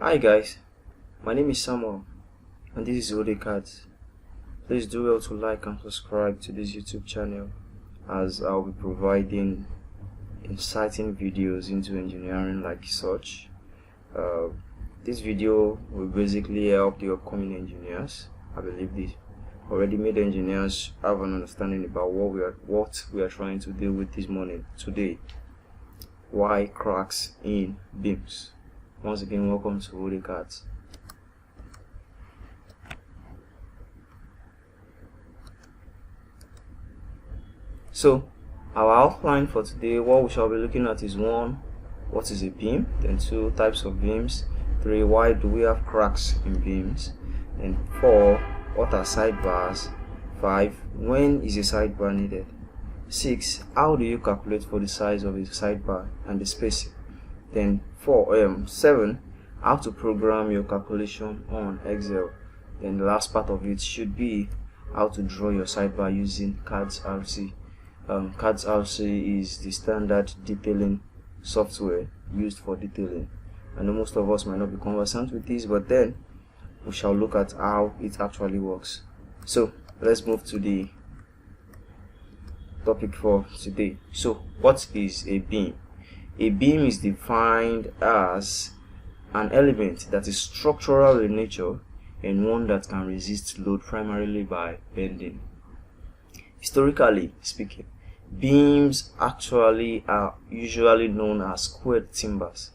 Hi guys, my name is Samuel and this is Hoday CADS. Please do well to like and subscribe to this YouTube channel as I'll be providing exciting videos into engineering like such. This video will basically help the upcoming engineers. I believe the already made engineers have an understanding about what we are trying to deal with today. Why cracks in beams? Once again, welcome to Hoday CADS. So, our outline for today, what we shall be looking at is 1. What is a beam? Then 2. Types of beams. 3. Why do we have cracks in beams? And 4. What are sidebars? 5. When is a sidebar needed? 6. How do you calculate for the size of a sidebar and the spacing? Then 7. How to program your calculation on Excel. Then the last part of it should be how to draw your sidebar using CADS RC. CADS RC is the standard detailing software used for detailing. I know most of us might not be conversant with this, but then we shall look at how it actually works. So let's move to the topic for today. So what is a beam? A beam is defined as an element that is structural in nature and one that can resist load primarily by bending. Historically speaking, beams actually are usually known as squared timbers,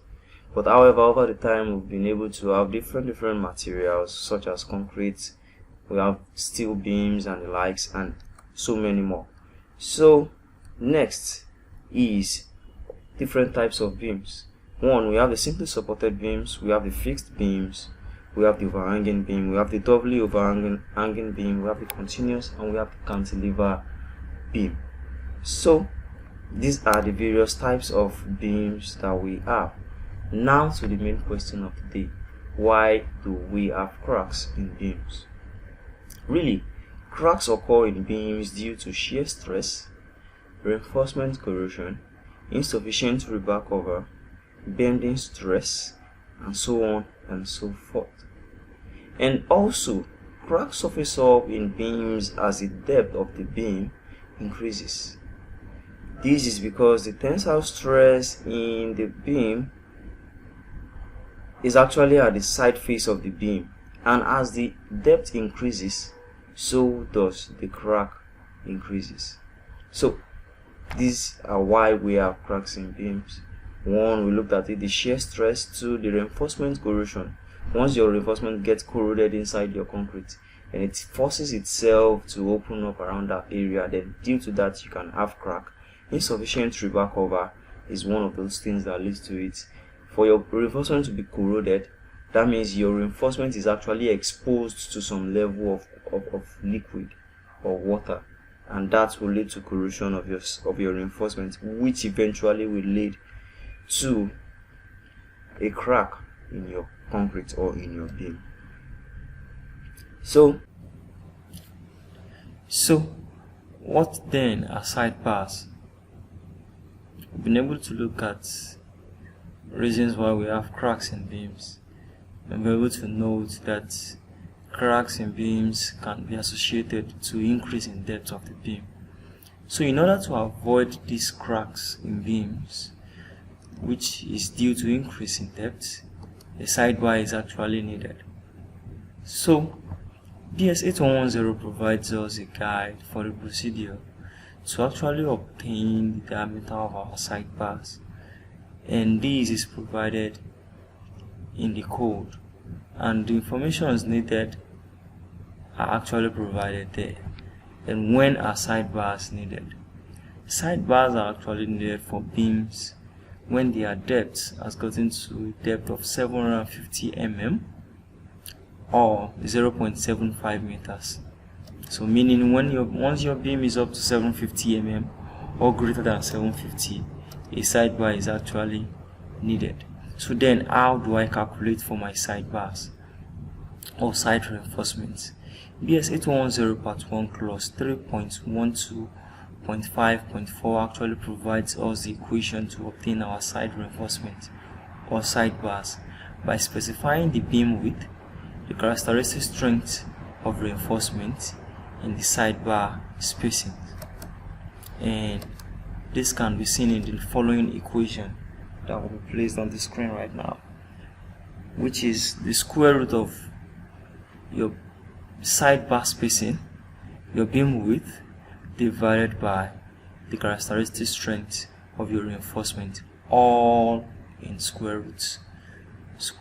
but however over the time we've been able to have different materials such as concrete, we have steel beams and the likes, and so many more. So next is different types of beams. 1. We have the simply supported beams, we have the fixed beams, we have the overhanging beam, we have the doubly overhanging beam, we have the continuous, and we have the cantilever beam. So these are the various types of beams that we have. Now to the main question of the day: why do we have cracks in beams? Really, cracks occur in beams due to shear stress, reinforcement corrosion, insufficient rebar cover, bending stress, and so on and so forth. And also, cracks surface up in beams as the depth of the beam increases. This is because the tensile stress in the beam is actually at the side face of the beam, and as the depth increases, so does the crack increases. So these are why we have cracks in beams. 1, we looked at it, the shear stress. 2, the reinforcement corrosion. Once your reinforcement gets corroded inside your concrete and it forces itself to open up around that area, then due to that you can have crack. Insufficient rebar cover is one of those things that leads to it. For your reinforcement to be corroded, that means your reinforcement is actually exposed to some level of liquid or water, and that will lead to corrosion of your reinforcement, which eventually will lead to a crack in your concrete or in your beam. So what then are sidebars? We've been able to look at reasons why we have cracks in beams, and we're able to note that cracks in beams can be associated to increase in depth of the beam. So in order to avoid these cracks in beams, which is due to increase in depth, a sidebar is actually needed. So BS 8110 provides us a guide for the procedure to actually obtain the diameter of our sidebars, and this is provided in the code, and the information needed are actually provided there. And when are sidebars needed? Sidebars are actually needed for beams when their depth has gotten to a depth of 750 mm or 0.75 meters. So meaning once your beam is up to 750 mm or greater than 750, a sidebar is actually needed. So then how do I calculate for my sidebars or side reinforcements? BS 8110 part 1 clause 3.12.5.4 actually provides us the equation to obtain our side reinforcement or sidebars, by specifying the beam width, the characteristic strength of reinforcement, and the sidebar spacing. And this can be seen in the following equation that will be placed on the screen right now, which is the square root of your sidebar spacing, your beam width, divided by the characteristic strength of your reinforcement, all in square roots.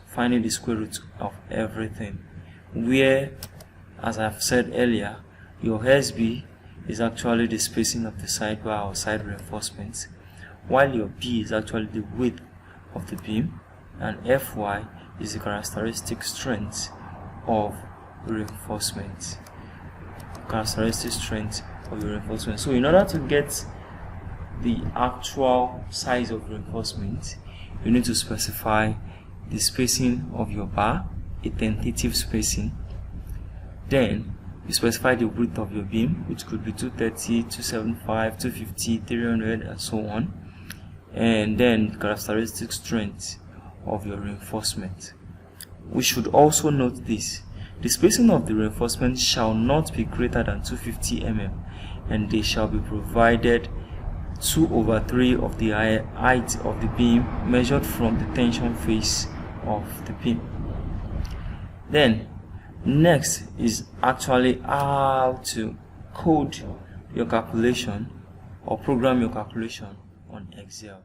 Finding the square root of everything, where, as I've said earlier, your SB is actually the spacing of the sidebar or side reinforcement, while your B is actually the width of the beam, and Fy is the characteristic strength of reinforcement. Characteristic strength of your reinforcement. So in order to get the actual size of reinforcement, you need to specify the spacing of your bar, a tentative spacing. Then you specify the width of your beam, which could be 230, 275, 250, 300, and so on. And then the characteristic strength of your reinforcement. We should also note this: the spacing of the reinforcement shall not be greater than 250 mm, and they shall be provided 2/3 of the height of the beam measured from the tension face of the beam. Then next is actually how to code your calculation or program your calculation on Excel.